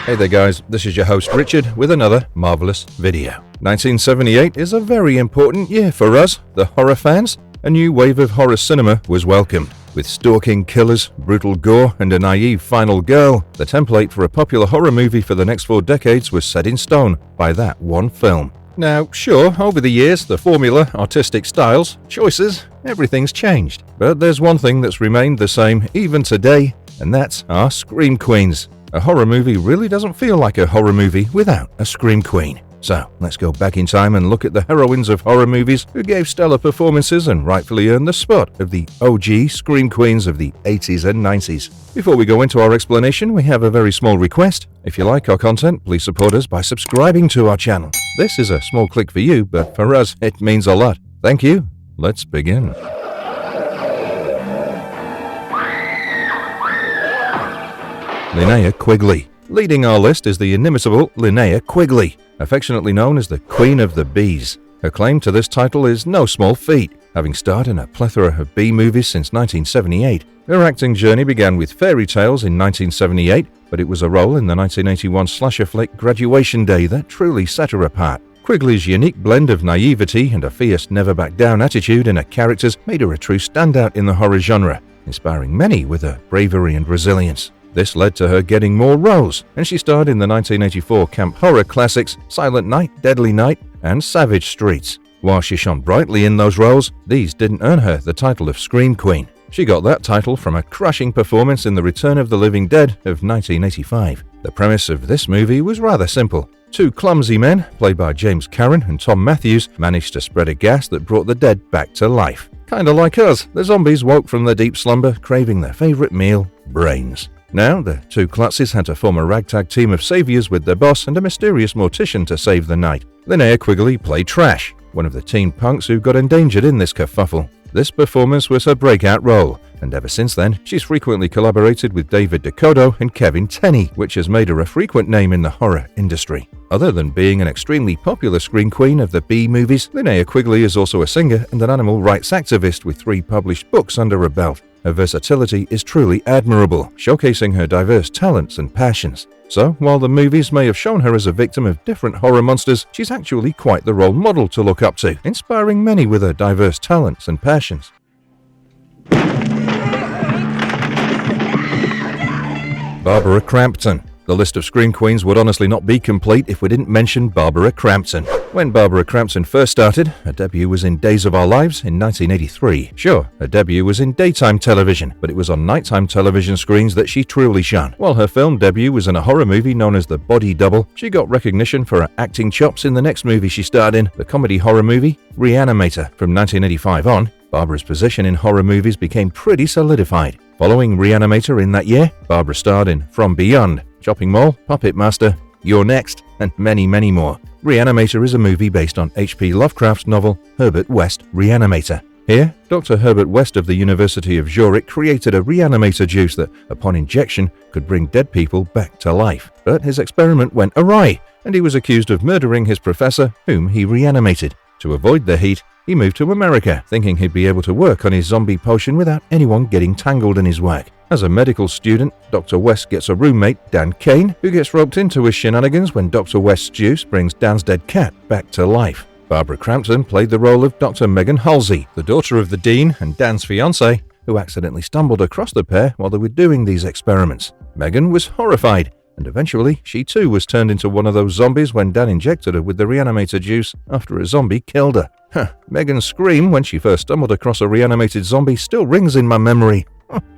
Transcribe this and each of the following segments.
Hey there guys, this is your host Richard with another marvelous video. 1978 is a very important year for us, the horror fans. A new wave of horror cinema was welcomed. With stalking killers, brutal gore, and a naive final girl, the template for a popular horror movie for the next 4 decades was set in stone by that one film. Now, sure, over the years, the formula, artistic styles, choices, everything's changed. But there's one thing that's remained the same even today, and that's our Scream Queens. A horror movie really doesn't feel like a horror movie without a Scream Queen. So, let's go back in time and look at the heroines of horror movies who gave stellar performances and rightfully earned the spot of the OG Scream Queens of the 80s and 90s. Before we go into our explanation, we have a very small request. If you like our content, please support us by subscribing to our channel. This is a small click for you, but for us, it means a lot. Thank you. Let's begin. Linnea Quigley. Leading our list is the inimitable Linnea Quigley, affectionately known as the Queen of the Bees. Her claim to this title is no small feat, having starred in a plethora of B movies since 1978. Her acting journey began with Fairy Tales in 1978, but it was a role in the 1981 slasher flick Graduation Day that truly set her apart. Quigley's unique blend of naivety and a fierce never-back-down attitude in her characters made her a true standout in the horror genre, inspiring many with her bravery and resilience. This led to her getting more roles, and she starred in the 1984 camp horror classics Silent Night, Deadly Night, and Savage Streets. While she shone brightly in those roles, these didn't earn her the title of Scream Queen. She got that title from a crushing performance in The Return of the Living Dead of 1985. The premise of this movie was rather simple. 2 clumsy men, played by James Karen and Tom Matthews, managed to spread a gas that brought the dead back to life. Kinda like us, the zombies woke from their deep slumber, craving their favorite meal, brains. Now, the 2 klutzes had to form a ragtag team of saviors with their boss and a mysterious mortician to save the night. Linnea Quigley played Trash, one of the teen punks who got endangered in this kerfuffle. This performance was her breakout role, and ever since then, she's frequently collaborated with David Dakota and Kevin Tenney, which has made her a frequent name in the horror industry. Other than being an extremely popular Scream Queen of the B movies, Linnea Quigley is also a singer and an animal rights activist with 3 published books under her belt. Her versatility is truly admirable, showcasing her diverse talents and passions. So, while the movies may have shown her as a victim of different horror monsters, she's actually quite the role model to look up to, inspiring many with her diverse talents and passions. Barbara Crampton. The list of Scream Queens would honestly not be complete if we didn't mention Barbara Crampton. When Barbara Crampton first started, her debut was in Days of Our Lives in 1983. Sure, her debut was in daytime television, but it was on nighttime television screens that she truly shone. While her film debut was in a horror movie known as The Body Double, she got recognition for her acting chops in the next movie she starred in, the comedy horror movie Reanimator. From 1985 on, Barbara's position in horror movies became pretty solidified. Following Reanimator in that year, Barbara starred in From Beyond, Shopping Mall, Puppet Master, You're Next, and many, many more. Reanimator is a movie based on H.P. Lovecraft's novel Herbert West Reanimator. Here, Dr. Herbert West of the University of Zurich created a reanimator juice that, upon injection, could bring dead people back to life. But his experiment went awry, and he was accused of murdering his professor, whom he reanimated. To avoid the heat, he moved to America, thinking he'd be able to work on his zombie potion without anyone getting tangled in his work. As a medical student, Dr. West gets a roommate, Dan Kane, who gets roped into his shenanigans when Dr. West's juice brings Dan's dead cat back to life. Barbara Crampton played the role of Dr. Megan Halsey, the daughter of the dean and Dan's fiancé, who accidentally stumbled across the pair while they were doing these experiments. Megan was horrified, and eventually she too was turned into one of those zombies when Dan injected her with the reanimator juice after a zombie killed her. Megan's scream when she first stumbled across a reanimated zombie still rings in my memory.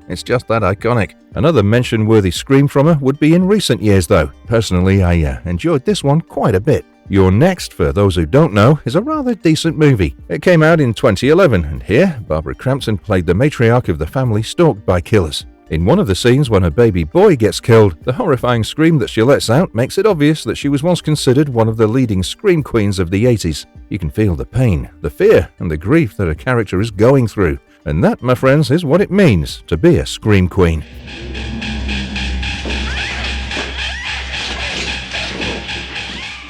It's just that iconic. Another mention-worthy scream from her would be in recent years though. Personally, I enjoyed this one quite a bit. You're Next, for those who don't know, is a rather decent movie. It came out in 2011, and here, Barbara Crampton played the matriarch of the family stalked by killers. In one of the scenes when her baby boy gets killed, the horrifying scream that she lets out makes it obvious that she was once considered one of the leading scream queens of the 80s. You can feel the pain, the fear, and the grief that her character is going through. And that, my friends, is what it means to be a scream queen.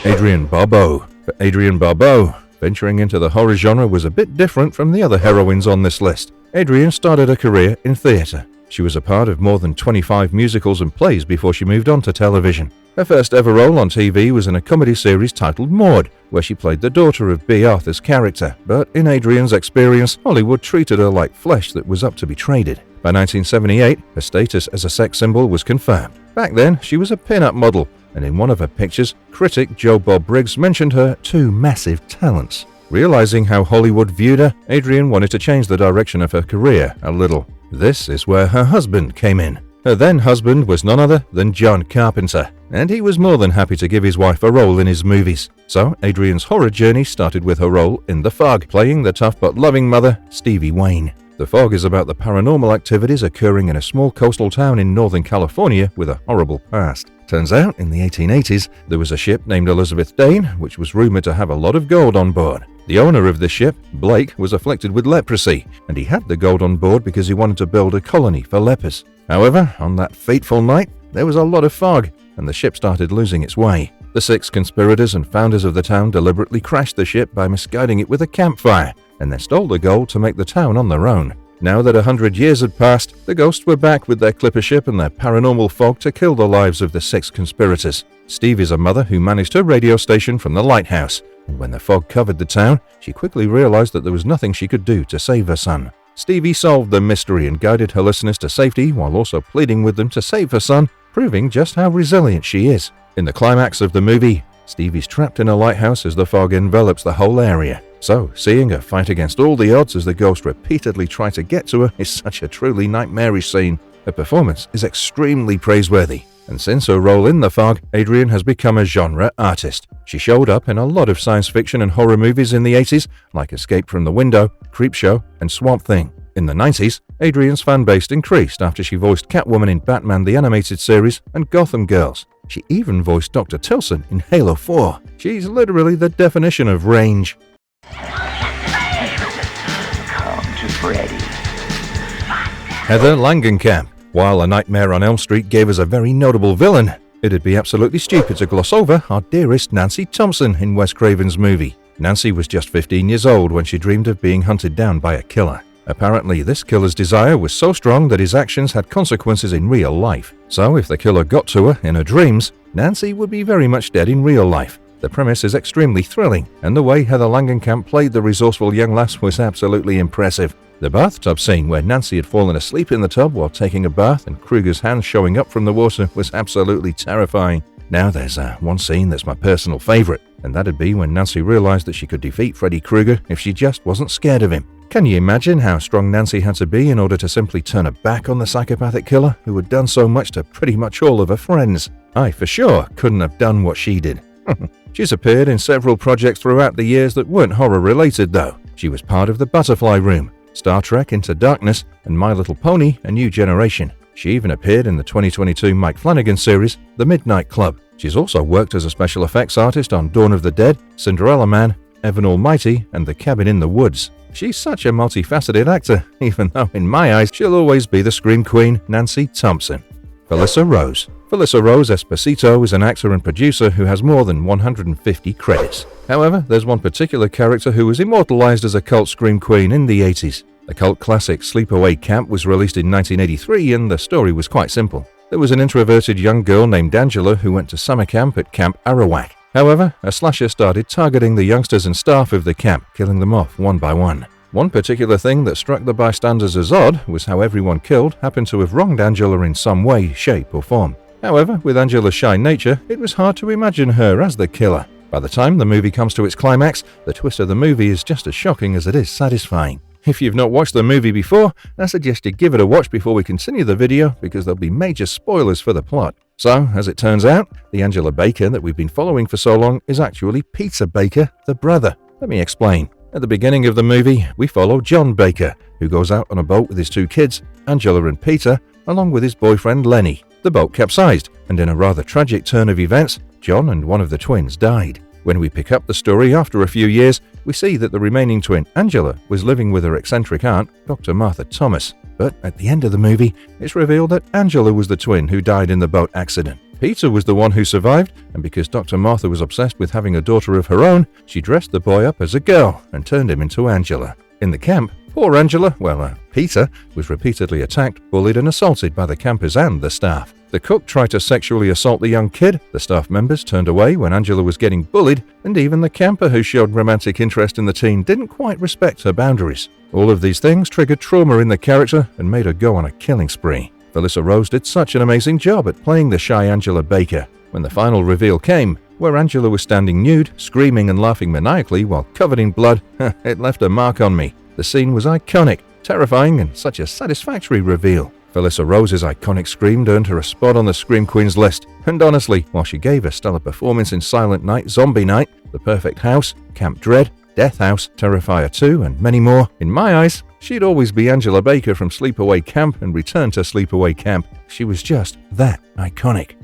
Adrienne Barbeau. For Adrienne Barbeau, venturing into the horror genre was a bit different from the other heroines on this list. Adrienne started her career in theatre. She was a part of more than 25 musicals and plays before she moved on to television. Her first ever role on TV was in a comedy series titled Maude, where she played the daughter of B. Arthur's character, but in Adrian's experience, Hollywood treated her like flesh that was up to be traded. By 1978, her status as a sex symbol was confirmed. Back then, she was a pin-up model, and in one of her pictures, critic Joe Bob Briggs mentioned her two massive talents. Realizing how Hollywood viewed her, Adrian wanted to change the direction of her career a little. This is where her husband came in. Her then-husband was none other than John Carpenter, and he was more than happy to give his wife a role in his movies. So, Adrian's horror journey started with her role in The Fog, playing the tough but loving mother, Stevie Wayne. The Fog is about the paranormal activities occurring in a small coastal town in Northern California with a horrible past. Turns out, in the 1880s, there was a ship named Elizabeth Dane, which was rumored to have a lot of gold on board. The owner of the ship, Blake, was afflicted with leprosy, and he had the gold on board because he wanted to build a colony for lepers. However, on that fateful night, there was a lot of fog, and the ship started losing its way. The 6 conspirators and founders of the town deliberately crashed the ship by misguiding it with a campfire, and then stole the gold to make the town on their own. Now that 100 years had passed, the ghosts were back with their clipper ship and their paranormal fog to kill the lives of the 6 conspirators. Steve is a mother who managed her radio station from the lighthouse, and when the fog covered the town, she quickly realized that there was nothing she could do to save her son. Stevie solved the mystery and guided her listeners to safety while also pleading with them to save her son, proving just how resilient she is. In the climax of the movie, Stevie's trapped in a lighthouse as the fog envelops the whole area. So, seeing her fight against all the odds as the ghost repeatedly try to get to her is such a truly nightmarish scene. Her performance is extremely praiseworthy, and since her role in The Fog, Adrian has become a genre artist. She showed up in a lot of science fiction and horror movies in the 80s, like Escape from the Window, Creepshow, and Swamp Thing. In the 90s, Adrian's fan base increased after she voiced Catwoman in Batman the Animated Series and Gotham Girls. She even voiced Dr. Tilson in Halo 4. She's literally the definition of range. Come to Freddy. Heather Langenkamp. While A Nightmare on Elm Street gave us a very notable villain, it'd be absolutely stupid to gloss over our dearest Nancy Thompson in Wes Craven's movie. Nancy was just 15 years old when she dreamed of being hunted down by a killer. Apparently, this killer's desire was so strong that his actions had consequences in real life. So if the killer got to her in her dreams, Nancy would be very much dead in real life. The premise is extremely thrilling, and the way Heather Langenkamp played the resourceful young lass was absolutely impressive. The bathtub scene where Nancy had fallen asleep in the tub while taking a bath and Krueger's hand showing up from the water was absolutely terrifying. Now there's one scene that's my personal favorite, and that'd be when Nancy realized that she could defeat Freddy Krueger if she just wasn't scared of him. Can you imagine how strong Nancy had to be in order to simply turn her back on the psychopathic killer who had done so much to pretty much all of her friends? I for sure couldn't have done what she did. She's appeared in several projects throughout the years that weren't horror-related though. She was part of The Butterfly Room, Star Trek Into Darkness, and My Little Pony: A New Generation. She even appeared in the 2022 Mike Flanagan series, The Midnight Club. She's also worked as a special effects artist on Dawn of the Dead, Cinderella Man, Evan Almighty, and The Cabin in the Woods. She's such a multifaceted actor, even though in my eyes she'll always be the Scream Queen, Nancy Thompson. Felissa Rose. Felissa Rose Esposito is an actor and producer who has more than 150 credits. However, there's one particular character who was immortalized as a cult Scream Queen in the 80s. The cult classic Sleepaway Camp was released in 1983, and the story was quite simple. There was an introverted young girl named Angela who went to summer camp at Camp Arawak. However, a slasher started targeting the youngsters and staff of the camp, killing them off one by one. One particular thing that struck the bystanders as odd was how everyone killed happened to have wronged Angela in some way, shape, or form. However, with Angela's shy nature, it was hard to imagine her as the killer. By the time the movie comes to its climax, the twist of the movie is just as shocking as it is satisfying. If you've not watched the movie before, I suggest you give it a watch before we continue the video because there'll be major spoilers for the plot. So, as it turns out, the Angela Baker that we've been following for so long is actually Peter Baker, the brother. Let me explain. At the beginning of the movie, we follow John Baker, who goes out on a boat with his 2 kids, Angela and Peter, along with his boyfriend Lenny. The boat capsized, and in a rather tragic turn of events, John and one of the twins died. When we pick up the story after a few years, we see that the remaining twin, Angela, was living with her eccentric aunt, Dr. Martha Thomas. But at the end of the movie, it's revealed that Angela was the twin who died in the boat accident. Peter was the one who survived, and because Dr. Martha was obsessed with having a daughter of her own, she dressed the boy up as a girl and turned him into Angela. In the camp, Poor Angela, Peter, was repeatedly attacked, bullied and assaulted by the campers and the staff. The cook tried to sexually assault the young kid, the staff members turned away when Angela was getting bullied, and even the camper who showed romantic interest in the teen didn't quite respect her boundaries. All of these things triggered trauma in the character and made her go on a killing spree. Felissa Rose did such an amazing job at playing the shy Angela Baker. When the final reveal came, where Angela was standing nude, screaming and laughing maniacally while covered in blood, it left a mark on me. The scene was iconic, terrifying, and such a satisfactory reveal. Felissa Rose's iconic scream earned her a spot on the Scream Queens list, and honestly, while she gave a stellar performance in Silent Night, Zombie Night, The Perfect House, Camp Dread, Death House, Terrifier 2, and many more, in my eyes, she'd always be Angela Baker from Sleepaway Camp and Return to Sleepaway Camp. She was just that iconic.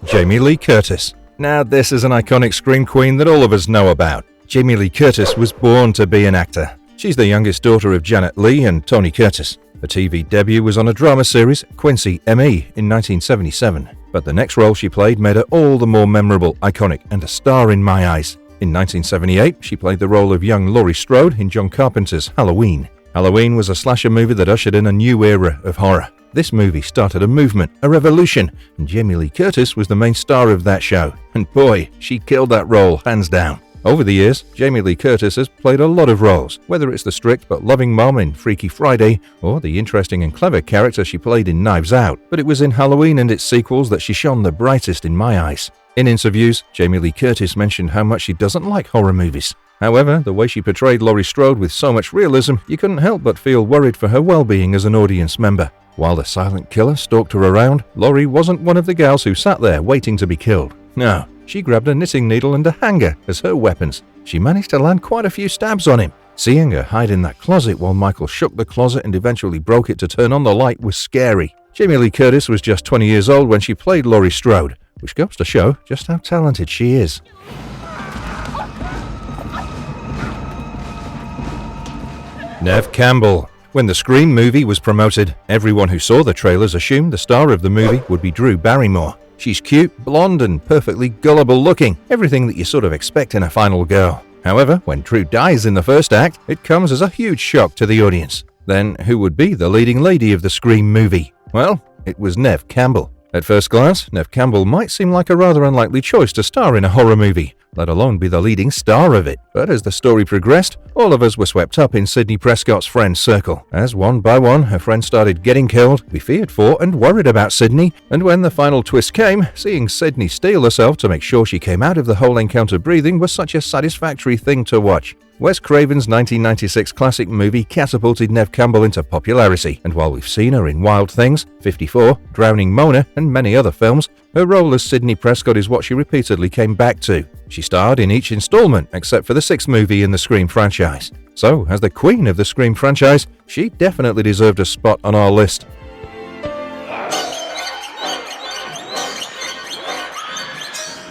Jamie Lee Curtis. Now this is an iconic Scream Queen that all of us know about. Jamie Lee Curtis was born to be an actor. She's the youngest daughter of Janet Leigh and Tony Curtis. Her TV debut was on a drama series, Quincy M.E., in 1977. But the next role she played made her all the more memorable, iconic, and a star in my eyes. In 1978, she played the role of young Laurie Strode in John Carpenter's Halloween. Halloween was a slasher movie that ushered in a new era of horror. This movie started a movement, a revolution, and Jamie Lee Curtis was the main star of that show. And boy, she killed that role, hands down. Over the years, Jamie Lee Curtis has played a lot of roles, whether it's the strict but loving mom in Freaky Friday or the interesting and clever character she played in Knives Out, but it was in Halloween and its sequels that she shone the brightest in my eyes. In interviews, Jamie Lee Curtis mentioned how much she doesn't like horror movies. However, the way she portrayed Laurie Strode with so much realism, you couldn't help but feel worried for her well-being as an audience member. While the silent killer stalked her around, Laurie wasn't one of the gals who sat there waiting to be killed. No. She grabbed a knitting needle and a hanger as her weapons. She managed to land quite a few stabs on him. Seeing her hide in that closet while Michael shook the closet and eventually broke it to turn on the light was scary. Jamie Lee Curtis was just 20 years old when she played Laurie Strode, which goes to show just how talented she is. Neve Campbell. When the Scream movie was promoted, everyone who saw the trailers assumed the star of the movie would be Drew Barrymore. She's cute, blonde, and perfectly gullible looking, everything that you sort of expect in a final girl. However, when Drew dies in the first act, it comes as a huge shock to the audience. Then, who would be the leading lady of the Scream movie? Well, it was Neve Campbell. At first glance, Neve Campbell might seem like a rather unlikely choice to star in a horror movie, let alone be the leading star of it. But as the story progressed, all of us were swept up in Sidney Prescott's friend circle. As one by one her friends started getting killed, we feared for and worried about Sidney, and when the final twist came, seeing Sidney steel herself to make sure she came out of the whole encounter breathing was such a satisfactory thing to watch. Wes Craven's 1996 classic movie catapulted Neve Campbell into popularity, and while we've seen her in Wild Things, 54, Drowning Mona, and many other films, her role as Sidney Prescott is what she repeatedly came back to. She starred in each installment except for the sixth movie in the Scream franchise. So, as the queen of the Scream franchise, she definitely deserved a spot on our list.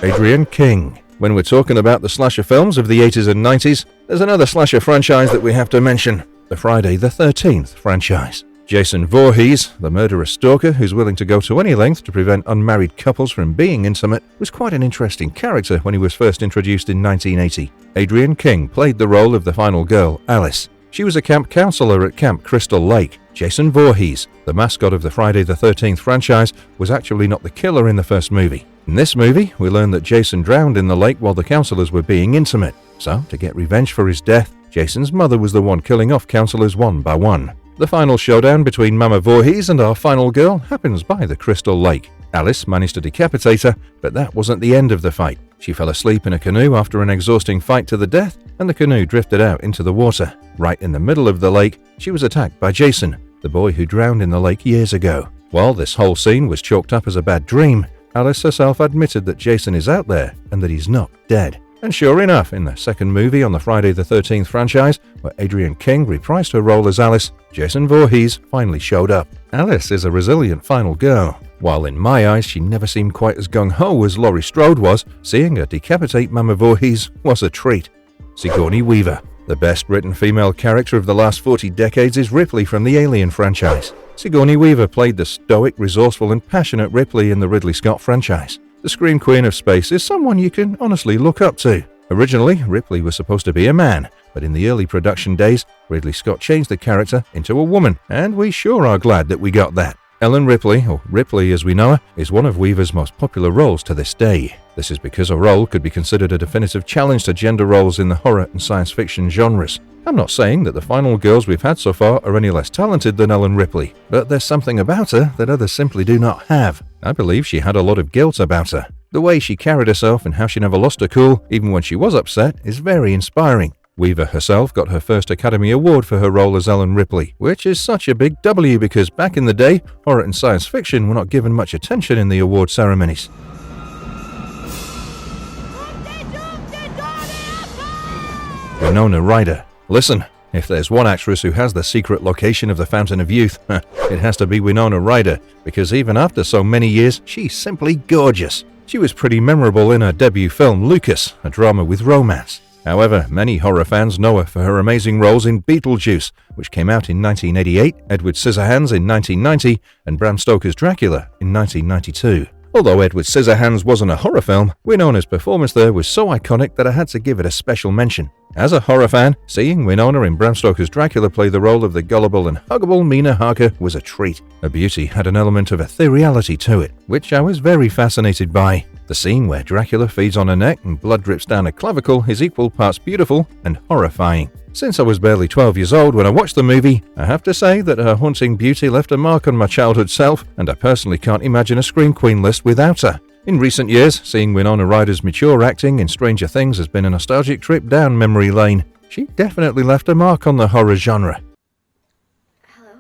Adrienne King. When we're talking about the slasher films of the 80s and 90s, there's another slasher franchise that we have to mention, the Friday the 13th franchise. Jason Voorhees, the murderous stalker who's willing to go to any length to prevent unmarried couples from being intimate, was quite an interesting character when he was first introduced in 1980. Adrienne King played the role of the final girl, Alice. She was a camp counselor at Camp Crystal Lake. Jason Voorhees, the mascot of the Friday the 13th franchise, was actually not the killer in the first movie. In this movie, we learn that Jason drowned in the lake while the counselors were being intimate. So, to get revenge for his death, Jason's mother was the one killing off counselors one by one. The final showdown between Mama Voorhees and our final girl happens by the Crystal Lake. Alice managed to decapitate her, but that wasn't the end of the fight. She fell asleep in a canoe after an exhausting fight to the death, and the canoe drifted out into the water. Right in the middle of the lake, she was attacked by Jason, the boy who drowned in the lake years ago. While this whole scene was chalked up as a bad dream, Alice herself admitted that Jason is out there and that he's not dead. And sure enough, in the second movie on the Friday the 13th franchise, where Adrienne King reprised her role as Alice, Jason Voorhees finally showed up. Alice is a resilient final girl. While in my eyes she never seemed quite as gung-ho as Laurie Strode was, seeing her decapitate Mama Voorhees was a treat. Sigourney Weaver. The best written female character of the last 40 decades is Ripley from the Alien franchise. Sigourney Weaver played the stoic, resourceful and passionate Ripley in the Ridley Scott franchise. The Scream Queen of Space is someone you can honestly look up to. Originally, Ripley was supposed to be a man, but in the early production days, Ridley Scott changed the character into a woman, and we sure are glad that we got that. Ellen Ripley, or Ripley as we know her, is one of Weaver's most popular roles to this day. This is because her role could be considered a definitive challenge to gender roles in the horror and science fiction genres. I'm not saying that the final girls we've had so far are any less talented than Ellen Ripley, but there's something about her that others simply do not have. I believe she had a lot of guilt about her. The way she carried herself and how she never lost her cool, even when she was upset, is very inspiring. Weaver herself got her first Academy Award for her role as Ellen Ripley, which is such a big W because back in the day, horror and science fiction were not given much attention in the award ceremonies. Winona Ryder. Listen, if there's one actress who has the secret location of the Fountain of Youth, it has to be Winona Ryder, because even after so many years, she's simply gorgeous. She was pretty memorable in her debut film Lucas, a drama with romance. However, many horror fans know her for her amazing roles in Beetlejuice, which came out in 1988, Edward Scissorhands in 1990, and Bram Stoker's Dracula in 1992. Although Edward Scissorhands wasn't a horror film, Winona's performance there was so iconic that I had to give it a special mention. As a horror fan, seeing Winona in Bram Stoker's Dracula play the role of the gullible and huggable Mina Harker was a treat. Her beauty had an element of ethereality to it, which I was very fascinated by. The scene where Dracula feeds on her neck and blood drips down her clavicle is equal parts beautiful and horrifying. Since I was barely 12 years old when I watched the movie, I have to say that her haunting beauty left a mark on my childhood self, and I personally can't imagine a Scream Queen list without her. In recent years, seeing Winona Ryder's mature acting in Stranger Things has been a nostalgic trip down memory lane. She definitely left a mark on the horror genre. Hello?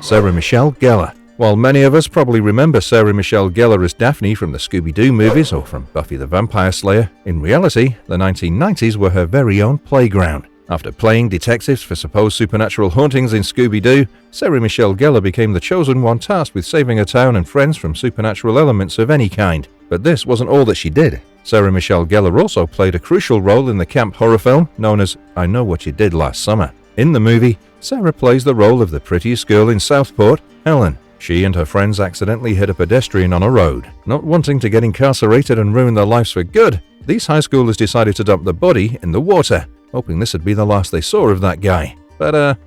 Sarah Michelle Gellar. While many of us probably remember Sarah Michelle Gellar as Daphne from the Scooby-Doo movies or from Buffy the Vampire Slayer, in reality, the 1990s were her very own playground. After playing detectives for supposed supernatural hauntings in Scooby-Doo, Sarah Michelle Gellar became the chosen one tasked with saving her town and friends from supernatural elements of any kind. But this wasn't all that she did. Sarah Michelle Gellar also played a crucial role in the camp horror film known as I Know What You Did Last Summer. In the movie, Sarah plays the role of the prettiest girl in Southport, Helen. She and her friends accidentally hit a pedestrian on a road. Not wanting to get incarcerated and ruin their lives for good, these high schoolers decided to dump the body in the water, hoping this would be the last they saw of that guy. But,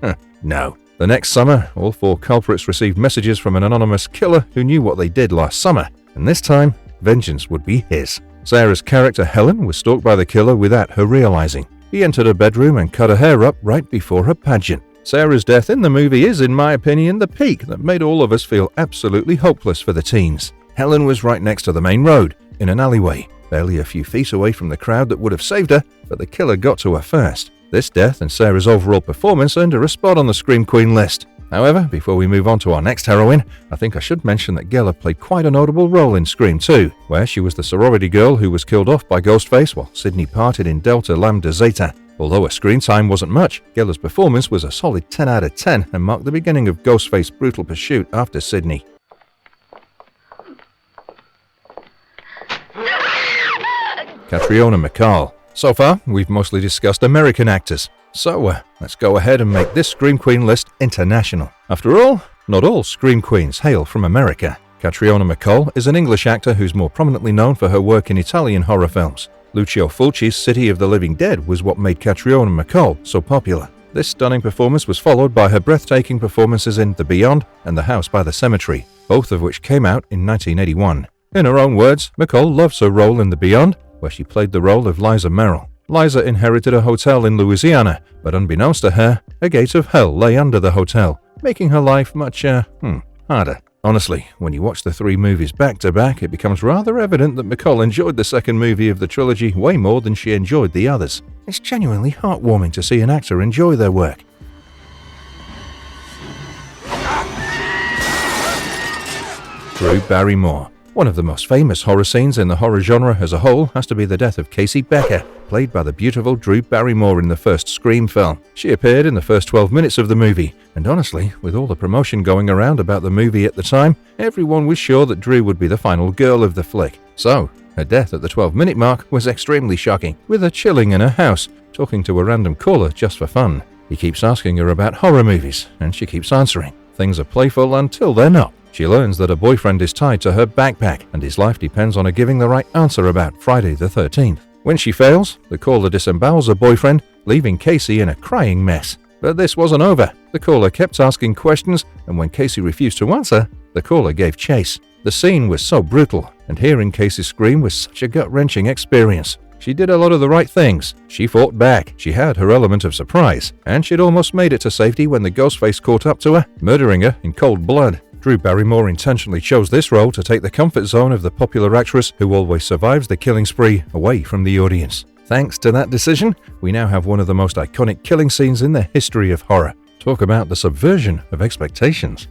no. The next summer, all four culprits received messages from an anonymous killer who knew what they did last summer, and this time, vengeance would be his. Sarah's character Helen was stalked by the killer without her realizing. He entered her bedroom and cut her hair up right before her pageant. Sarah's death in the movie is, in my opinion, the peak that made all of us feel absolutely hopeless for the teens. Helen was right next to the main road, in an alleyway, barely a few feet away from the crowd that would have saved her, but the killer got to her first. This death and Sarah's overall performance earned her a spot on the Scream Queen list. However, before we move on to our next heroine, I think I should mention that Gellar played quite a notable role in Scream 2, where she was the sorority girl who was killed off by Ghostface while Sidney parted in Delta Lambda Zeta. Although her screen time wasn't much, Gellar's performance was a solid 10 out of 10 and marked the beginning of Ghostface's brutal pursuit after Sidney. Catriona MacColl. So far, we've mostly discussed American actors. So, let's go ahead and make this Scream Queen list international. After all, not all Scream Queens hail from America. Catriona MacColl is an English actor who's more prominently known for her work in Italian horror films. Lucio Fulci's City of the Living Dead was what made Catriona MacColl so popular. This stunning performance was followed by her breathtaking performances in The Beyond and The House by the Cemetery, both of which came out in 1981. In her own words, MacColl loves her role in The Beyond, where she played the role of Liza Merrill. Liza inherited a hotel in Louisiana, but unbeknownst to her, a gate of hell lay under the hotel, making her life much, harder. Honestly, when you watch the three movies back to back, it becomes rather evident that MacColl enjoyed the second movie of the trilogy way more than she enjoyed the others. It's genuinely heartwarming to see an actor enjoy their work. Drew Barrymore. One of the most famous horror scenes in the horror genre as a whole has to be the death of Casey Becker, played by the beautiful Drew Barrymore in the first Scream film. She appeared in the first 12 minutes of the movie, and honestly, with all the promotion going around about the movie at the time, everyone was sure that Drew would be the final girl of the flick. So, her death at the 12-minute mark was extremely shocking, with her chilling in her house, talking to a random caller just for fun. He keeps asking her about horror movies, and she keeps answering. Things are playful until they're not. She learns that her boyfriend is tied to her backpack and his life depends on her giving the right answer about Friday the 13th. When she fails, the caller disembowels her boyfriend, leaving Casey in a crying mess. But this wasn't over. The caller kept asking questions, and when Casey refused to answer, the caller gave chase. The scene was so brutal, and hearing Casey scream was such a gut-wrenching experience. She did a lot of the right things. She fought back, she had her element of surprise, and she'd almost made it to safety when the Ghostface caught up to her, murdering her in cold blood. Drew Barrymore intentionally chose this role to take the comfort zone of the popular actress who always survives the killing spree away from the audience. Thanks to that decision, we now have one of the most iconic killing scenes in the history of horror. Talk about the subversion of expectations.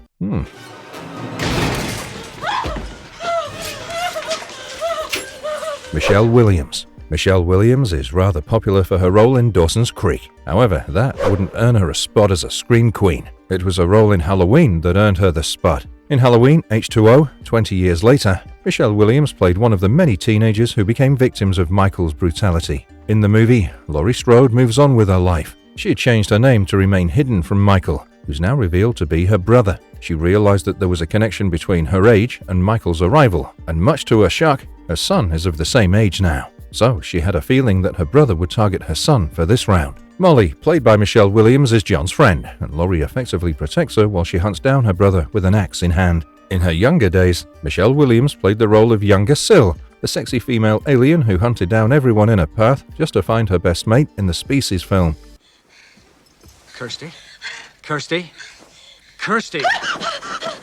Michelle Williams. Michelle Williams is rather popular for her role in Dawson's Creek. However, that wouldn't earn her a spot as a scream queen. It was a role in Halloween that earned her the spot. In Halloween H2O, 20 years later, Michelle Williams played one of the many teenagers who became victims of Michael's brutality. In the movie, Laurie Strode moves on with her life. She had changed her name to remain hidden from Michael, who's now revealed to be her brother. She realized that there was a connection between her age and Michael's arrival, and much to her shock, her son is of the same age now. So she had a feeling that her brother would target her son for this round. Molly, played by Michelle Williams, is John's friend, and Laurie effectively protects her while she hunts down her brother with an axe in hand. In her younger days, Michelle Williams played the role of younger Syl, the sexy female alien who hunted down everyone in her path just to find her best mate in the Species film. Kirsty? Kirsty? Kirsty!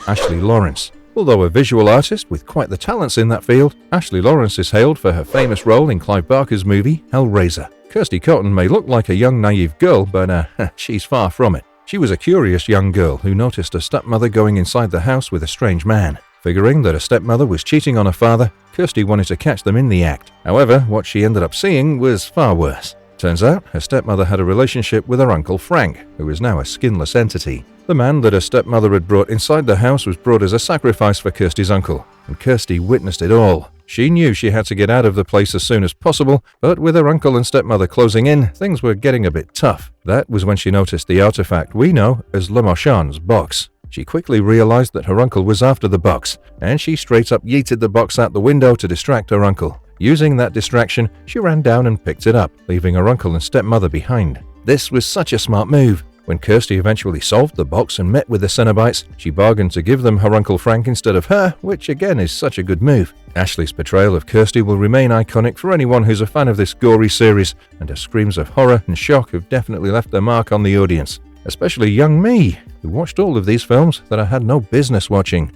Ashley Lawrence. Although a visual artist with quite the talents in that field, Ashley Lawrence is hailed for her famous role in Clive Barker's movie Hellraiser. Kirsty Cotton may look like a young naive girl, but she's far from it. She was a curious young girl who noticed her stepmother going inside the house with a strange man. Figuring that her stepmother was cheating on her father, Kirsty wanted to catch them in the act. However, what she ended up seeing was far worse. Turns out, her stepmother had a relationship with her uncle Frank, who is now a skinless entity. The man that her stepmother had brought inside the house was brought as a sacrifice for Kirsty's uncle, and Kirsty witnessed it all. She knew she had to get out of the place as soon as possible, but with her uncle and stepmother closing in, things were getting a bit tough. That was when she noticed the artifact we know as Le Marchand's box. She quickly realized that her uncle was after the box, and she straight up yeeted the box out the window to distract her uncle. Using that distraction, she ran down and picked it up, leaving her uncle and stepmother behind. This was such a smart move. When Kirsty eventually solved the box and met with the Cenobites, she bargained to give them her Uncle Frank instead of her, which again is such a good move. Ashley's portrayal of Kirsty will remain iconic for anyone who's a fan of this gory series, and her screams of horror and shock have definitely left their mark on the audience. Especially young me, who watched all of these films that I had no business watching.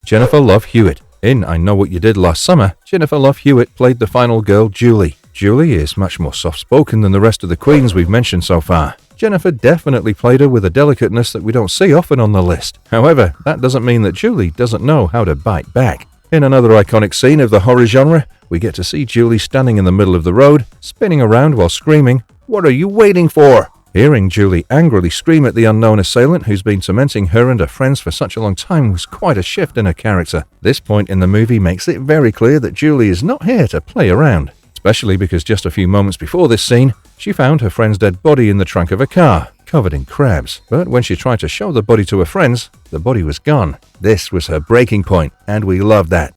Jennifer Love Hewitt. In I Know What You Did Last Summer, Jennifer Love Hewitt played the final girl, Julie. Julie is much more soft-spoken than the rest of the queens we've mentioned so far. Jennifer definitely played her with a delicateness that we don't see often on the list. However, that doesn't mean that Julie doesn't know how to bite back. In another iconic scene of the horror genre, we get to see Julie standing in the middle of the road, spinning around while screaming, "What are you waiting for?" Hearing Julie angrily scream at the unknown assailant who's been tormenting her and her friends for such a long time was quite a shift in her character. This point in the movie makes it very clear that Julie is not here to play around, especially because just a few moments before this scene, she found her friend's dead body in the trunk of a car, covered in crabs. But when she tried to show the body to her friends, the body was gone. This was her breaking point, and we love that.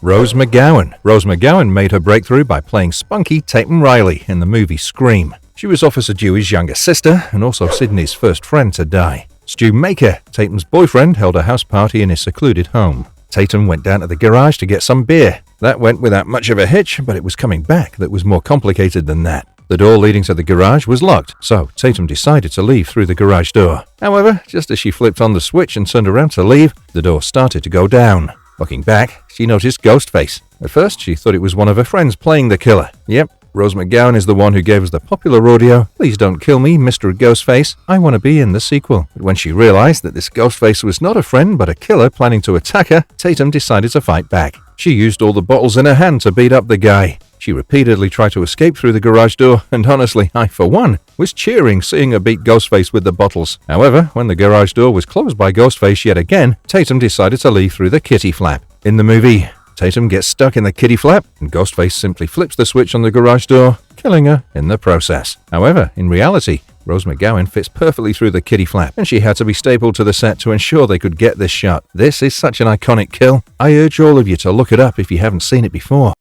Rose McGowan. Rose McGowan made her breakthrough by playing spunky Tatum Riley in the movie Scream. She was Officer Dewey's younger sister and also Sidney's first friend to die. Stu Maker, Tatum's boyfriend, held a house party in his secluded home. Tatum went down to the garage to get some beer. That went without much of a hitch, but it was coming back that was more complicated than that. The door leading to the garage was locked, so Tatum decided to leave through the garage door. However, just as she flipped on the switch and turned around to leave, the door started to go down. Looking back, she noticed Ghostface. At first, she thought it was one of her friends playing the killer. Yep, Rose McGowan is the one who gave us the popular audio, "Please don't kill me, Mr. Ghostface, I want to be in the sequel." But when she realized that this Ghostface was not a friend but a killer planning to attack her, Tatum decided to fight back. She used all the bottles in her hand to beat up the guy. She repeatedly tried to escape through the garage door, and honestly, I, for one, was cheering seeing her beat Ghostface with the bottles. However, when the garage door was closed by Ghostface yet again, Tatum decided to leave through the kitty flap. In the movie, Tatum gets stuck in the kiddie flap, and Ghostface simply flips the switch on the garage door, killing her in the process. However, in reality, Rose McGowan fits perfectly through the kiddie flap, and she had to be stapled to the set to ensure they could get this shot. This is such an iconic kill. I urge all of you to look it up if you haven't seen it before.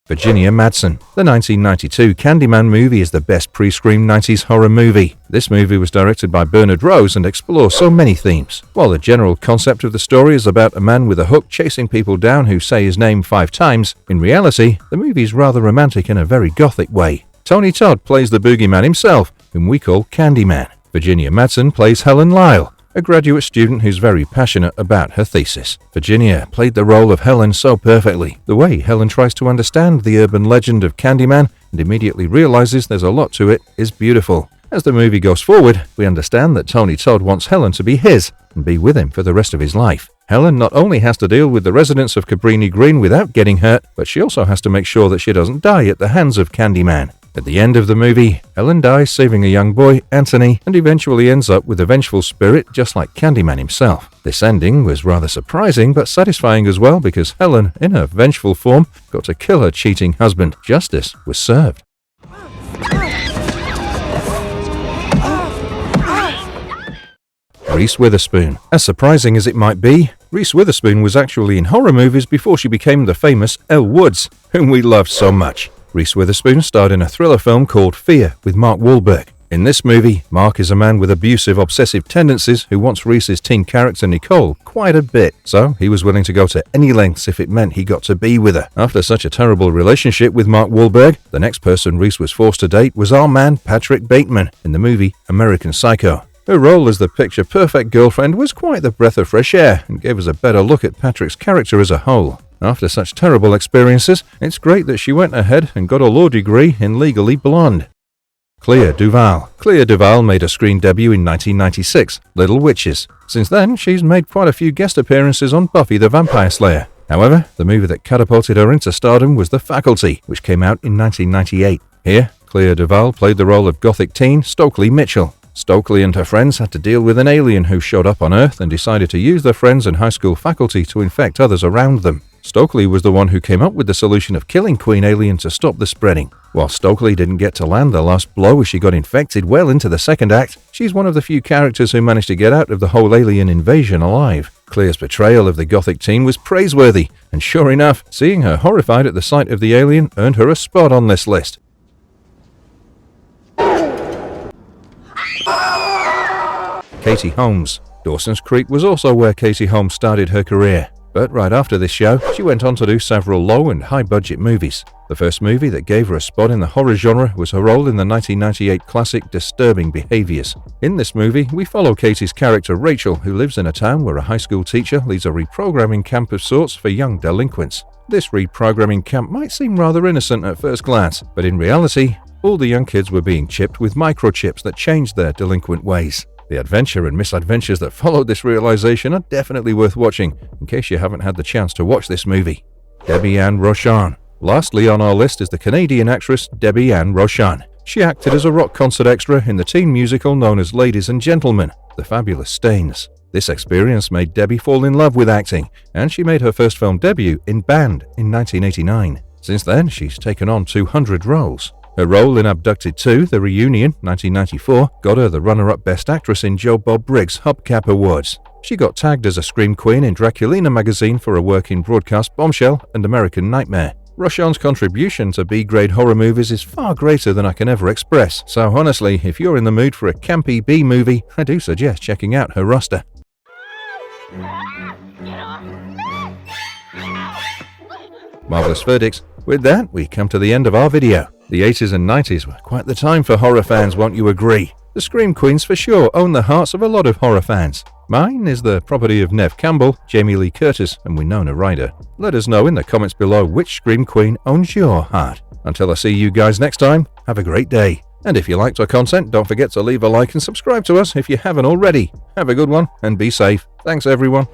Virginia Madsen. The 1992 Candyman movie is the best pre-Scream 90s horror movie. This movie was directed by Bernard Rose and explores so many themes. While the general concept of the story is about a man with a hook chasing people down who say his name 5 times, in reality, the movie is rather romantic in a very gothic way. Tony Todd plays the boogeyman himself, whom we call Candyman. Virginia Madsen plays Helen Lyle, a graduate student who's very passionate about her thesis. Virginia played the role of Helen so perfectly. The way Helen tries to understand the urban legend of Candyman and immediately realizes there's a lot to it is beautiful. As the movie goes forward, we understand that Tony Todd wants Helen to be his and be with him for the rest of his life. Helen not only has to deal with the residents of Cabrini Green without getting hurt, but she also has to make sure that she doesn't die at the hands of Candyman. At the end of the movie, Helen dies saving a young boy, Anthony, and eventually ends up with a vengeful spirit just like Candyman himself. This ending was rather surprising but satisfying as well because Helen, in her vengeful form, got to kill her cheating husband. Justice was served. Reese Witherspoon. As surprising as it might be, Reese Witherspoon was actually in horror movies before she became the famous Elle Woods, whom we loved so much. Reese Witherspoon starred in a thriller film called Fear with Mark Wahlberg. In this movie, Mark is a man with abusive, obsessive tendencies who wants Reese's teen character Nicole quite a bit, so he was willing to go to any lengths if it meant he got to be with her. After such a terrible relationship with Mark Wahlberg, the next person Reese was forced to date was our man Patrick Bateman in the movie American Psycho. Her role as the picture-perfect girlfriend was quite the breath of fresh air and gave us a better look at Patrick's character as a whole. After such terrible experiences, it's great that she went ahead and got a law degree in Legally Blonde. Clea Duvall. Clea Duvall made a screen debut in 1996, Little Witches. Since then, she's made quite a few guest appearances on Buffy the Vampire Slayer. However, the movie that catapulted her into stardom was The Faculty, which came out in 1998. Here, Clea Duvall played the role of gothic teen Stokely Mitchell. Stokely and her friends had to deal with an alien who showed up on Earth and decided to use their friends and high school faculty to infect others around them. Stokely was the one who came up with the solution of killing Queen Alien to stop the spreading. While Stokely didn't get to land the last blow as she got infected well into the second act, she's one of the few characters who managed to get out of the whole alien invasion alive. Clea's portrayal of the gothic teen was praiseworthy, and sure enough, seeing her horrified at the sight of the alien earned her a spot on this list. Katie Holmes. Dawson's Creek was also where Katie Holmes started her career. But right after this show, she went on to do several low and high-budget movies. The first movie that gave her a spot in the horror genre was her role in the 1998 classic Disturbing Behaviors. In this movie, we follow Katie's character Rachel, who lives in a town where a high school teacher leads a reprogramming camp of sorts for young delinquents. This reprogramming camp might seem rather innocent at first glance, but in reality, all the young kids were being chipped with microchips that changed their delinquent ways. The adventure and misadventures that followed this realization are definitely worth watching, in case you haven't had the chance to watch this movie. Debbie Ann Rochon. Lastly on our list is the Canadian actress Debbie Ann Rochon. She acted as a rock concert extra in the teen musical known as Ladies and Gentlemen, The Fabulous Stains. This experience made Debbie fall in love with acting, and she made her first film debut in Band in 1989. Since then, she's taken on 200 roles. Her role in Abducted 2, The Reunion, 1994, got her the runner-up Best Actress in Joe Bob Briggs' Hubcap Awards. She got tagged as a Scream Queen in Draculina magazine for her work in Broadcast Bombshell and American Nightmare. Rochon's contribution to B-grade horror movies is far greater than I can ever express, so honestly, if you're in the mood for a campy B movie, I do suggest checking out her roster. Marvelous verdicts. With that, we come to the end of our video. The 80s and 90s were quite the time for horror fans, won't you agree? The Scream Queens for sure own the hearts of a lot of horror fans. Mine is the property of Neve Campbell, Jamie Lee Curtis, and Winona Ryder. Let us know in the comments below which Scream Queen owns your heart. Until I see you guys next time, have a great day. And if you liked our content, don't forget to leave a like and subscribe to us if you haven't already. Have a good one and be safe. Thanks everyone.